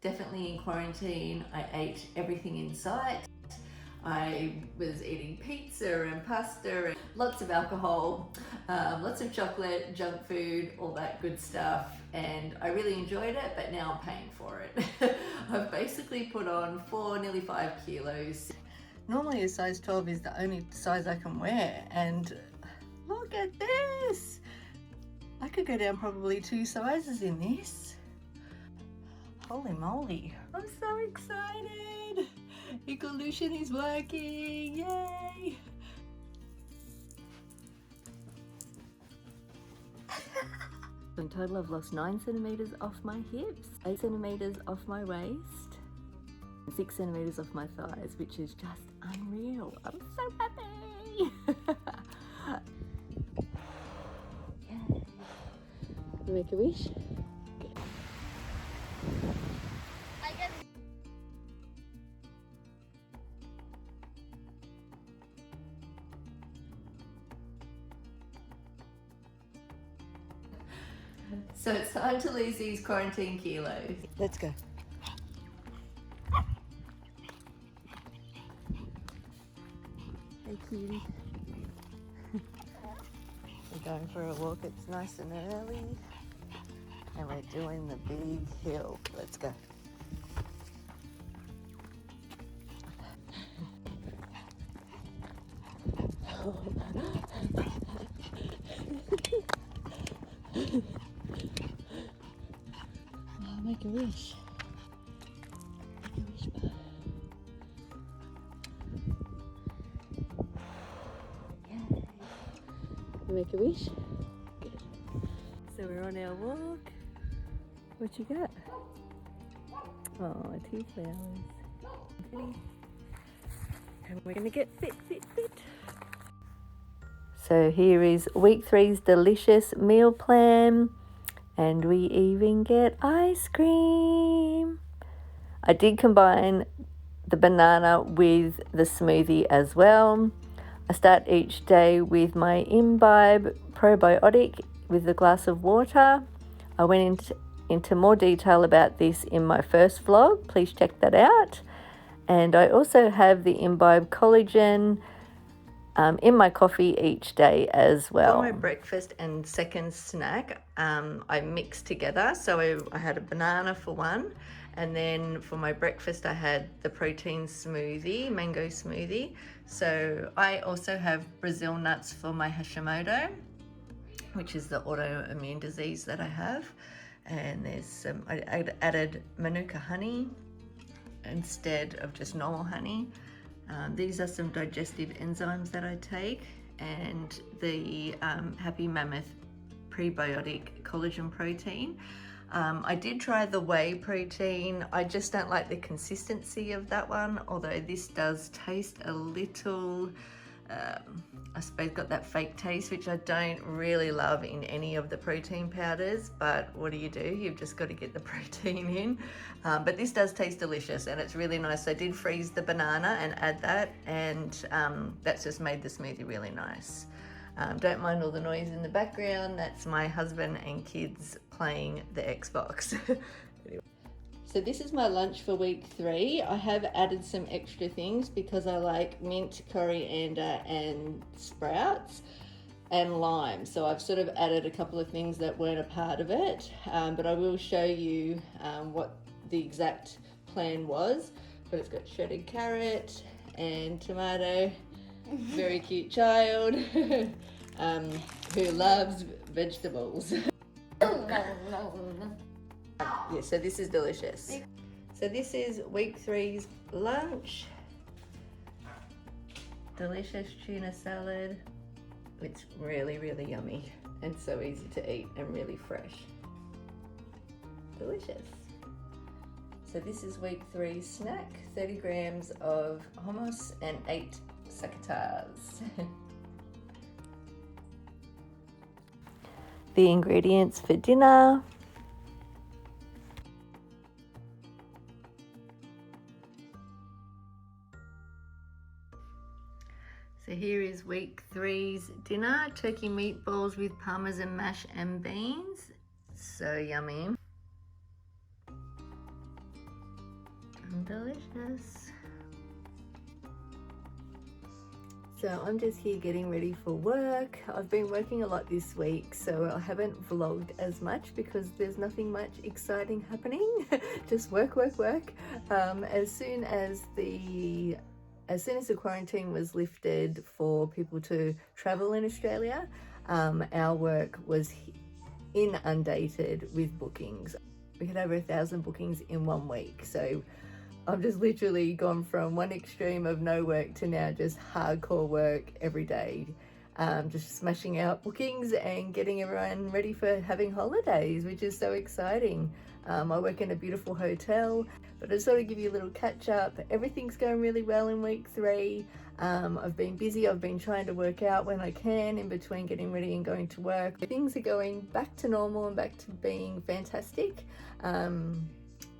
Definitely in quarantine, I ate everything in sight. I was eating pizza and pasta and lots of alcohol, lots of chocolate, junk food, all that good stuff. And I really enjoyed it, but now I'm paying for it. I've basically put on nearly 5 kilos. Normally a size 12 is the only size I can wear, and look at this. I could go down probably 2 sizes in this. Holy moly, I'm so excited. Equalution is working, yay. In total, I've lost 9 centimeters off my hips, 8 centimeters off my waist, and 6 centimeters off my thighs, which is just unreal. I'm so happy. Yay. You make a wish? So it's time to lose these quarantine kilos. Let's go. Hey cutie. We're going for a walk. It's nice and early. And we're doing the big hill. Let's go. Oh, make a wish. Make a wish, bud. Yay. You make a wish? Good. So we're on our walk. What you got? Oh, 2 flowers. Pretty. And we're gonna get fit. So here is week 3's delicious meal plan, and we even get ice cream. I did combine the banana with the smoothie as well. I start each day with my Imbibe probiotic with a glass of water. I went into more detail about this in my first vlog. Please check that out. And I also have the Imbibe collagen in my coffee each day as well. For my breakfast and second snack, I mixed together. So I had a banana for one, and then for my breakfast I had the protein smoothie, mango smoothie. So I also have Brazil nuts for my Hashimoto, which is the autoimmune disease that I have. And there's some, I added Manuka honey instead of just normal honey. These are some digestive enzymes that I take, and the Happy Mammoth prebiotic collagen protein. I did try the whey protein. I just don't like the consistency of that one, although this does taste a little, I suppose got that fake taste, which I don't really love in any of the protein powders, but what do? You've just got to get the protein in. But this does taste delicious, and it's really nice. I did freeze the banana and add that, and that's just made the smoothie really nice. Don't mind all the noise in the background. That's my husband and kids playing the Xbox. Anyway. So this is my lunch for week 3. I have added some extra things because I like mint, coriander and sprouts and lime. So I've sort of added a couple of things that weren't a part of it, but I will show you what the exact plan was. But it's got shredded carrot and tomato. Very cute child who loves vegetables. Yeah, so this is delicious. So this is week 3's lunch. Delicious tuna salad. It's really, really yummy and so easy to eat and really fresh. Delicious. So this is week 3's snack. 30 grams of hummus and 8 succotash. The ingredients for dinner. So here is week 3's dinner. Turkey meatballs with Parmesan mash and beans. So yummy. Delicious. So I'm just here getting ready for work. I've been working a lot this week, so I haven't vlogged as much because there's nothing much exciting happening. Just work. As soon as the quarantine was lifted for people to travel in Australia, our work was inundated with bookings. We had over 1,000 bookings in 1 week. So I've just literally gone from one extreme of no work to now just hardcore work every day. Just smashing out bookings and getting everyone ready for having holidays, which is so exciting. I work in a beautiful hotel, but I just sort of give you a little catch up. Everything's going really well in week 3. I've been busy. I've been trying to work out when I can in between getting ready and going to work. Things are going back to normal and back to being fantastic.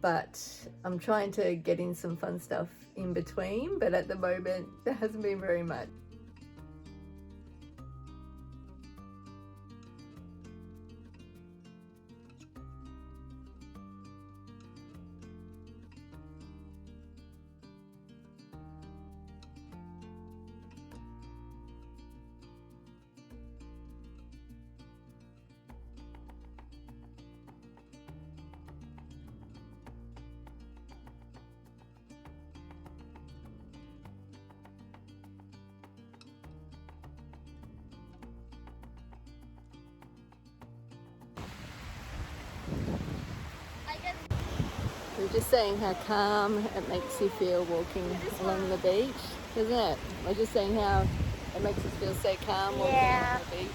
But I'm trying to get in some fun stuff in between, but at the moment there hasn't been very much. We're just saying how calm it makes you feel walking along the beach, doesn't it? We're just saying how it makes us feel so calm walking along the beach.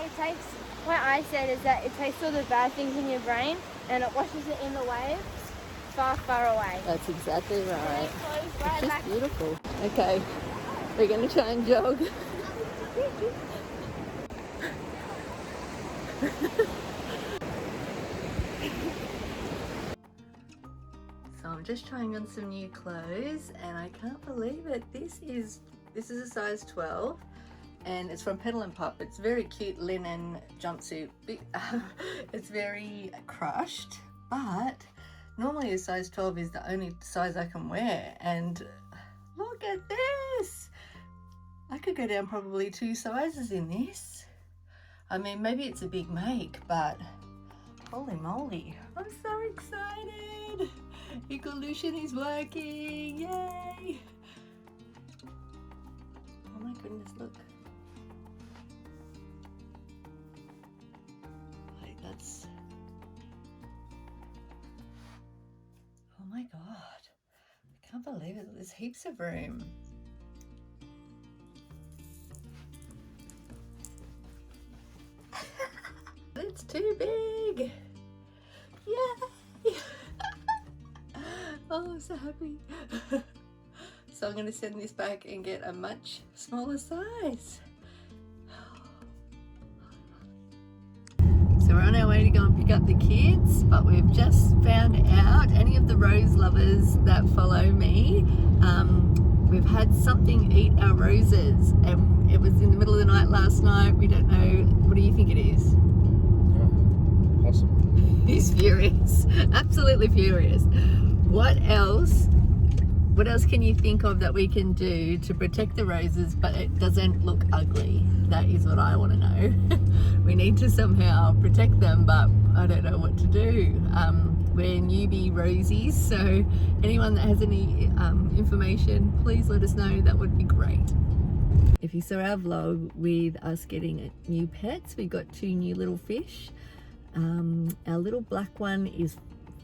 It takes, what I said is that it takes all the bad things in your brain and it washes it in the waves far, far away. That's exactly right. It's just beautiful. Okay, we're going to try and jog. So I'm just trying on some new clothes and I can't believe it. This is a size 12 and it's from Petal and Pup. It's very cute linen jumpsuit. It's very crushed, but normally a size 12 is the only size I can wear, and look at this. I could go down probably 2 sizes in this. I mean, maybe it's a big make, but holy moly, I'm so excited. Equalution is working, yay! Oh my goodness, look. Like that's, oh my god. I can't believe it, there's heaps of room. It's too big! Yay! Oh, I'm so happy. So I'm going to send this back and get a much smaller size. So we're on our way to go and pick up the kids, but we've just found out, any of the rose lovers that follow me, we've had something eat our roses, and it was in the middle of the night last night. We don't know. What do you think it is? Awesome. He's furious, absolutely furious. What else can you think of that we can do to protect the roses but it doesn't look ugly? That is what I want to know. We need to somehow protect them, but I don't know what to do. We're newbie rosies, so anyone that has any information, please let us know. That would be great. If you saw our vlog with us getting new pets, we got 2 new little fish. Our little black one is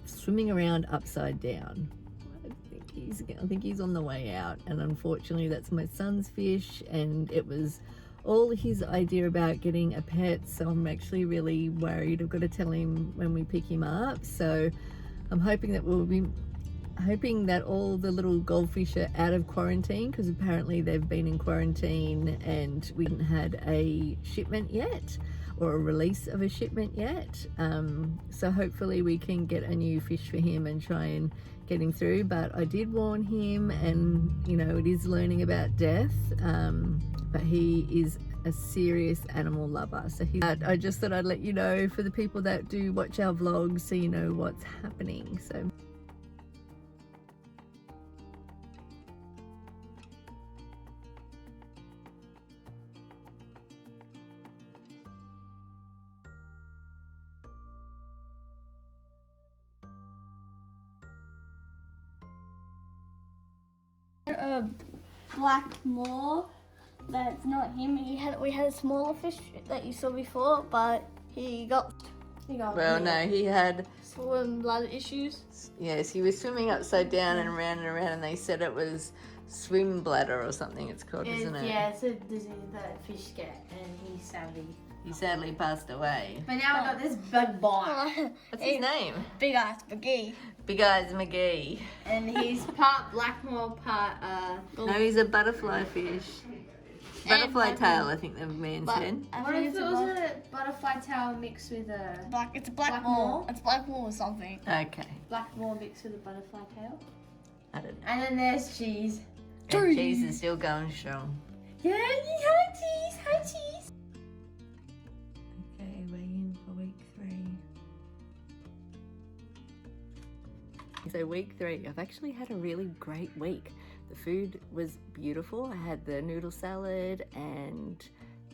swimming around upside down. I think he's on the way out, and unfortunately that's my son's fish, and it was all his idea about getting a pet, so I'm actually really worried. I've got to tell him when we pick him up, so I'm hoping that all the little goldfish are out of quarantine, because apparently they've been in quarantine and we haven't had a shipment yet, or a release of a shipment yet. So hopefully we can get a new fish for him and try and get him through. But I did warn him, and you know, it is learning about death, but he is a serious animal lover. So I just thought I'd let you know, for the people that do watch our vlogs, so you know what's happening. So a black more. That's not him. We had a smaller fish that you saw before, but he got Well, no, he had... swim bladder issues. Yes, he was swimming upside down and around, and they said it was swim bladder or something it's called, isn't it? Yeah, it's a disease that fish get, and He sadly passed away. But now we got this big boy. What's his name? Big ass McGee. Big Eyes McGee. And he's part Blackmore, part No, he's a butterfly fish. Butterfly tail, I think the man said. what if it was a butterfly tail mixed with a It's a Blackmore? It's Blackmore or something. Okay. Blackmore mixed with a butterfly tail? I don't know. And then there's cheese. And cheese is still going strong. Yeah, hi cheese, hi cheese. Okay, weigh in for week 3. So week 3, I've actually had a really great week. The food was beautiful. I had the noodle salad and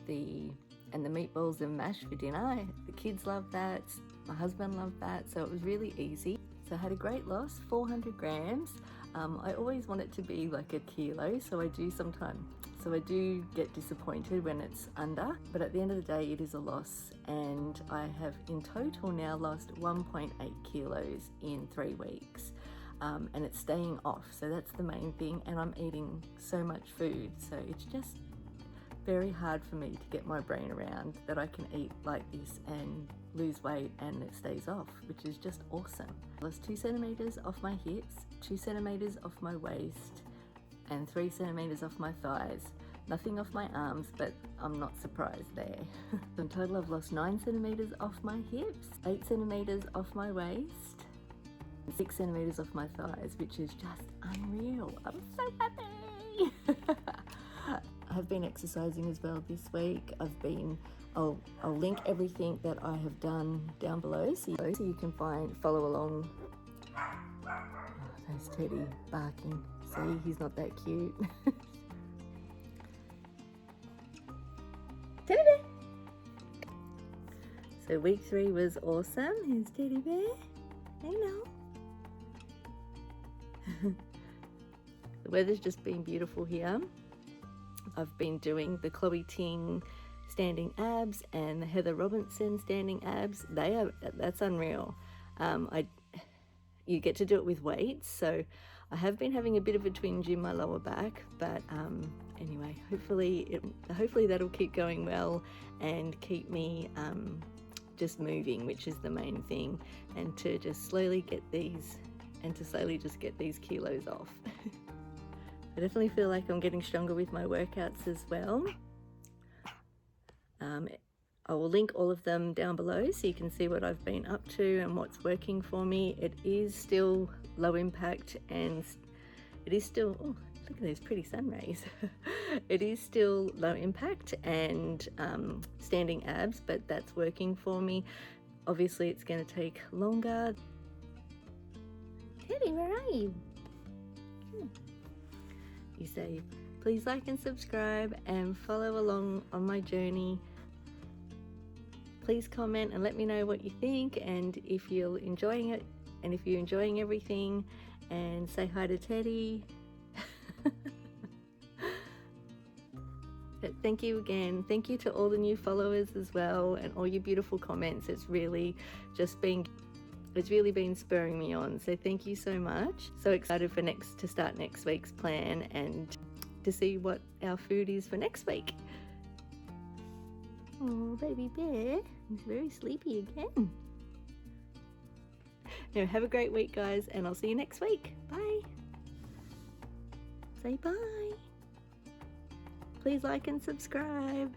the meatballs and mash for dinner. The kids loved that. My husband loved that. So it was really easy. So I had a great loss, 400 grams. I always want it to be like a kilo, so I do get disappointed when it's under, but at the end of the day it is a loss, and I have in total now lost 1.8 kilos in 3 weeks. And it's staying off, so that's the main thing, and I'm eating so much food, so it's just very hard for me to get my brain around that I can eat like this and lose weight and it stays off, which is just awesome. I lost 2 centimeters off my hips, 2 centimeters off my waist, and 3 centimeters off my thighs. Nothing off my arms, but I'm not surprised there. In total, I've lost 9 centimeters off my hips, 8 centimeters off my waist, 6 centimeters off my thighs, which is just unreal. I'm so happy. I've been exercising as well this week. I'll link everything that I have done down below so you can follow along. Oh, there's Teddy barking. See, he's not that cute. Teddy bear. So week 3 was awesome. Here's Teddy bear. Hey now. The weather's just been beautiful here. I've been doing the Chloe Ting standing abs and the Heather Robertson standing abs. That's unreal. You get to do it with weights, so I have been having a bit of a twinge in my lower back, but anyway, hopefully that'll keep going well and keep me just moving, which is the main thing, and to just slowly get these kilos off. I definitely feel like I'm getting stronger with my workouts as well. I will link all of them down below so you can see what I've been up to and what's working for me. It is still low impact, and it is still, oh, look at those pretty sun rays. It is still low impact and standing abs, but that's working for me. Obviously it's going to take longer. Teddy, where are you? You say, please like and subscribe and follow along on my journey. Please comment and let me know what you think, and if you're enjoying it, and if you're enjoying everything, and say hi to Teddy. But thank you again. Thank you to all the new followers as well, and all your beautiful comments. It's really been spurring me on, so thank you so much. So excited to start next week's plan and to see what our food is for next week. Oh, baby bear, he's very sleepy again. Now have a great week, guys, and I'll see you next week. Bye. Say bye. Please like and subscribe.